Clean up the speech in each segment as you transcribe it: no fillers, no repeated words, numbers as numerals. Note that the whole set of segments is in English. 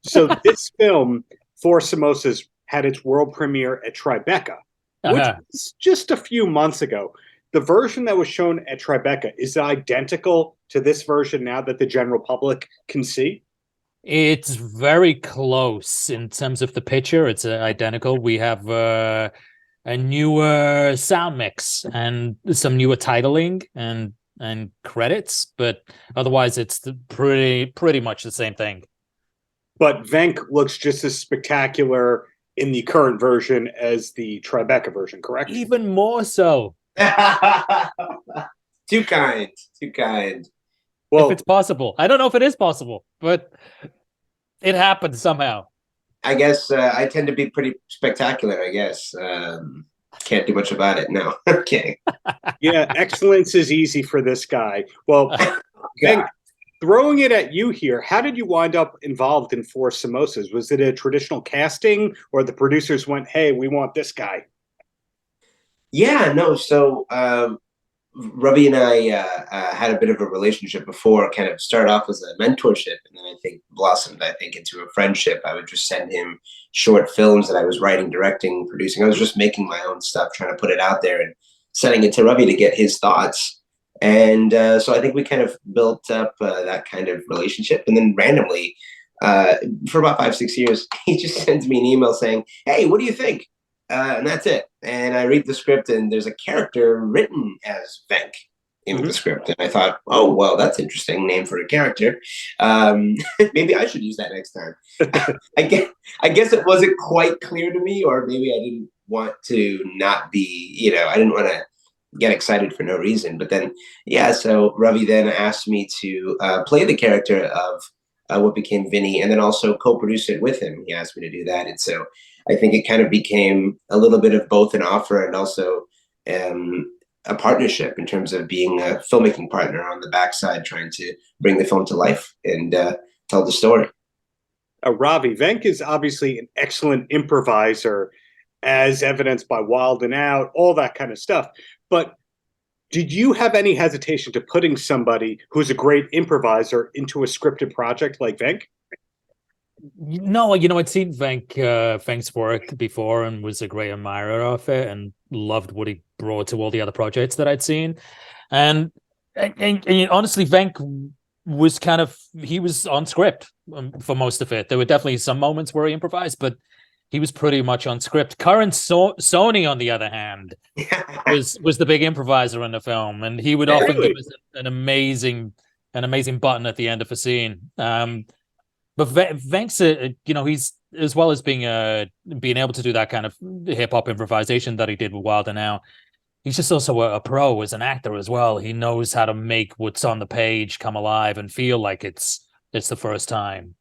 So this film, Four Samosas, had its world premiere at Tribeca, which was just a few months ago. The version that was shown at Tribeca, is it identical to this version now that the general public can see? It's very close in terms of the picture. It's identical. We have a newer sound mix and some newer titling and credits, but otherwise it's pretty much the same thing. But Venk looks just as spectacular in the current version as the Tribeca version, correct? Even more so. Too kind, too kind. Well, if it's possible. I don't know if it is possible, but it happened somehow. I guess I tend to be pretty spectacular, I guess. Can't do much about it. No. Okay. Yeah, excellence is easy for this guy. Well, Venk, throwing it at you here, how did you wind up involved in Four Samosas? Was it a traditional casting, or the producers went, hey, we want this guy? Yeah, no. So Ravi and I had a bit of a relationship before, kind of started off as a mentorship, and then I think blossomed, into a friendship. I would just send him short films that I was writing, directing, producing. I was just making my own stuff, trying to put it out there and sending it to Ravi to get his thoughts. And so I think we kind of built up that kind of relationship. And then randomly, for about 5-6 years, he just sends me an email saying, hey, what do you think? And that's it. And I read the script, and there's a character written as Venk in the script. And I thought, oh, well, that's interesting name for a character. Maybe I should use that next time. I guess it wasn't quite clear to me, or maybe I didn't want to not be, I didn't want to get excited for no reason. But then, so Ravi then asked me to play the character of what became Vinny, and then also co-produce it with him. He asked me to do that. And so I think it kind of became a little bit of both an offer and also a partnership in terms of being a filmmaking partner on the backside, trying to bring the film to life and tell the story. Ravi, Venk is obviously an excellent improviser, as evidenced by Wild and Out, all that kind of stuff. But did you have any hesitation to putting somebody who's a great improviser into a scripted project like Venk? No, I'd seen Venk's work before and was a great admirer of it and loved what he brought to all the other projects that I'd seen. And honestly, Venk was he was on script for most of it. There were definitely some moments where he improvised, but he was pretty much on script. Current Sony, on the other hand, was the big improviser in the film, and he would often give us an amazing button at the end of a scene. But Venk's, he's, as well as being able to do that kind of hip hop improvisation that he did with Wild and Out, he's just also a pro as an actor as well. He knows how to make what's on the page come alive and feel like it's the first time.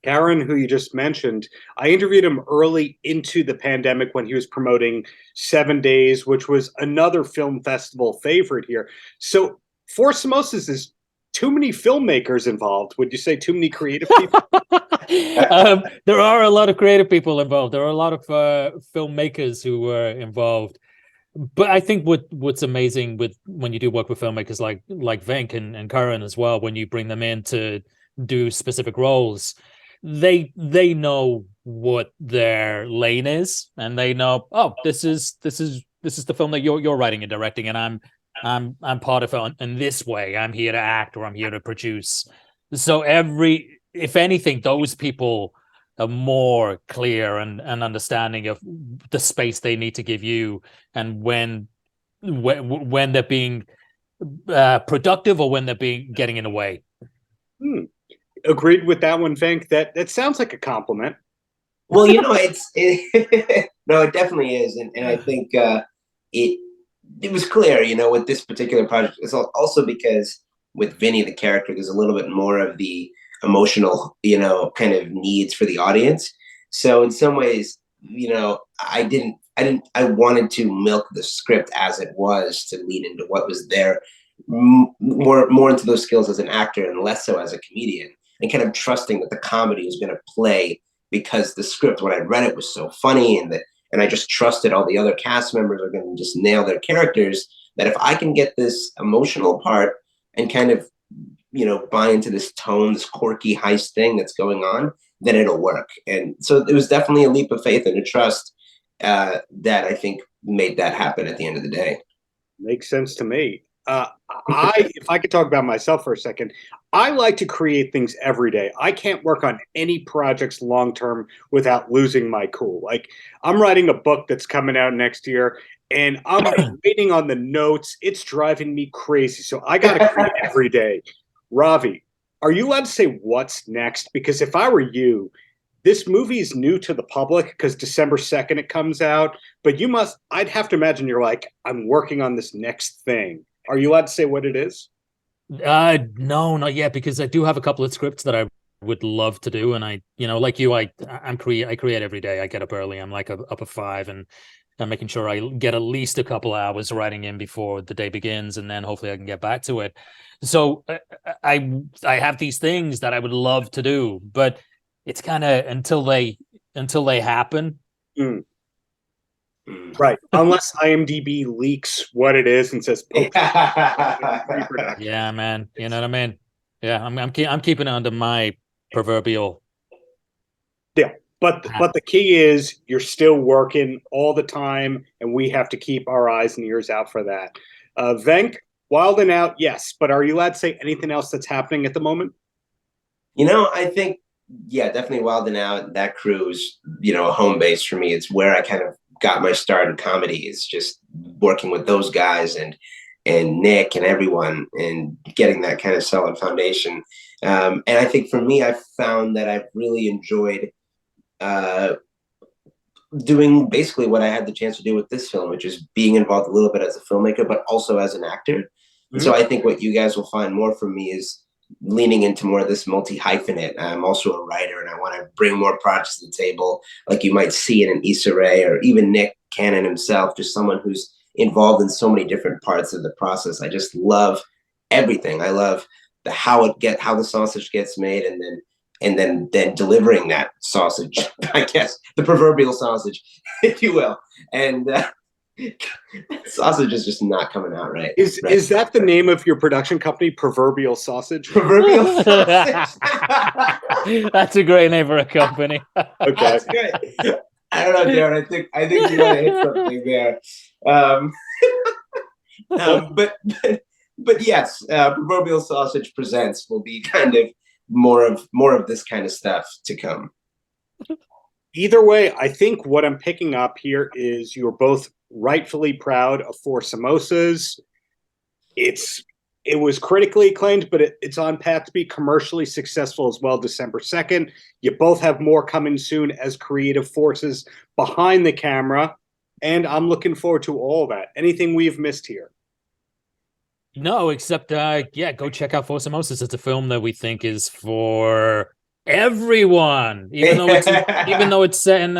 Darren, who you just mentioned, I interviewed him early into the pandemic when he was promoting 7 Days, which was another film festival favorite here. So Four Samosas is too many filmmakers involved. Would you say too many creative people? There are a lot of creative people involved. There are a lot of filmmakers who were involved. But I think what's amazing when you do work with filmmakers like Venk and Karan as well, when you bring them in to do specific roles, they know what their lane is, and they know, oh, this is the film that you're writing and directing, and I'm part of it in this way. I'm here to act, or I'm here to produce. So if anything, those people are more clear and understanding of the space they need to give you, and when they're being productive or when they're getting in the way. Agreed with that one, Venk. That sounds like a compliment. Well, no, it definitely is, and I think it was clear, with this particular project. It's also because with Vinny, the character, there's a little bit more of the emotional, kind of needs for the audience. So in some ways, I wanted to milk the script as it was to lead into what was there, more into those skills as an actor and less so as a comedian, and kind of trusting that the comedy was going to play because the script, when I read it, was so funny, and I just trusted all the other cast members are going to just nail their characters, that if I can get this emotional part and kind of buy into this tone, this quirky heist thing that's going on, then it'll work. And so it was definitely a leap of faith and a trust that I think made that happen at the end of the day. Makes sense to me. If I could talk about myself for a second, I like to create things every day. I can't work on any projects long term without losing my cool. Like, I'm writing a book that's coming out next year, and I'm waiting on the notes. It's driving me crazy. So I got to create every day. Ravi, are you allowed to say what's next? Because if I were you, this movie is new to the public because December 2nd it comes out, but I'd have to imagine you're like, I'm working on this next thing. Are you allowed to say what it is? No, not yet, because I do have a couple of scripts that I would love to do. And I like you, I create every day. I get up early. I'm like up at 5, and I'm making sure I get at least a couple hours writing in before the day begins, and then hopefully I can get back to it. So I have these things that I would love to do, but it's kind of until they happen. Mm. Right. Unless IMDb leaks what it is and says, yeah, man. You know what I mean? Yeah, I'm keeping it under my proverbial. Yeah. But the key is you're still working all the time, and we have to keep our eyes and ears out for that. Venk, Wild and Out, yes. But are you allowed to say anything else that's happening at the moment? I think, yeah, definitely Wild and Out. That crew is, a home base for me. It's where I kind of got my start in comedy. It's just working with those guys and Nick and everyone, and getting that kind of solid foundation. And I think for me, I've found that I've really enjoyed doing basically what I had the chance to do with this film, which is being involved a little bit as a filmmaker, but also as an actor. Mm-hmm. So I think what you guys will find more from me is leaning into more of this multi-hyphenate. I'm also a writer, and I want to bring more projects to the table, like you might see in an Issa Rae, or even Nick Cannon himself, just someone who's involved in so many different parts of the process. I just love everything. I love how the sausage gets made, and then delivering that sausage, I guess, the proverbial sausage, if you will. And sausage is just not coming out right. Is that the name of your production company, Proverbial Sausage? Proverbial Sausage. That's a great name for a company. Okay. That's great. I don't know, Darren. I think you want to hit something there. But yes, Proverbial Sausage Presents will be kind of more of this kind of stuff to come. Either way, I think what I'm picking up here is you're both rightfully proud of Four Samosas. It was critically acclaimed, but it's on path to be commercially successful as well. December 2nd. You both have more coming soon as creative forces behind the camera, and I'm looking forward to all that. Anything we've missed here? No, except go check out Four Samosas. It's a film that we think is for everyone, even though it's set in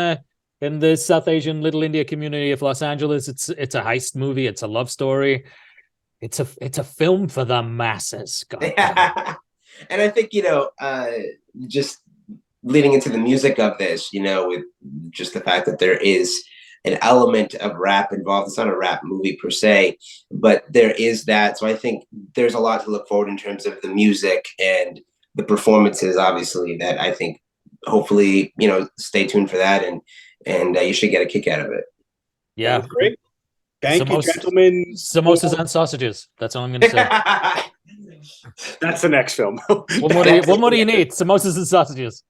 the South Asian Little India community of Los Angeles. It's a heist movie. It's a love story. It's a film for the masses. And I think, just leading into the music of this, with just the fact that there is an element of rap involved. It's not a rap movie per se, but there is that. So I think there's a lot to look forward in terms of the music and the performances, obviously, that I think hopefully, stay tuned for that, and you should get a kick out of it. Yeah. Great. Thank you, gentlemen. Samosas and sausages. That's all I'm going to say. That's the next film. What more do you need? Samosas and sausages.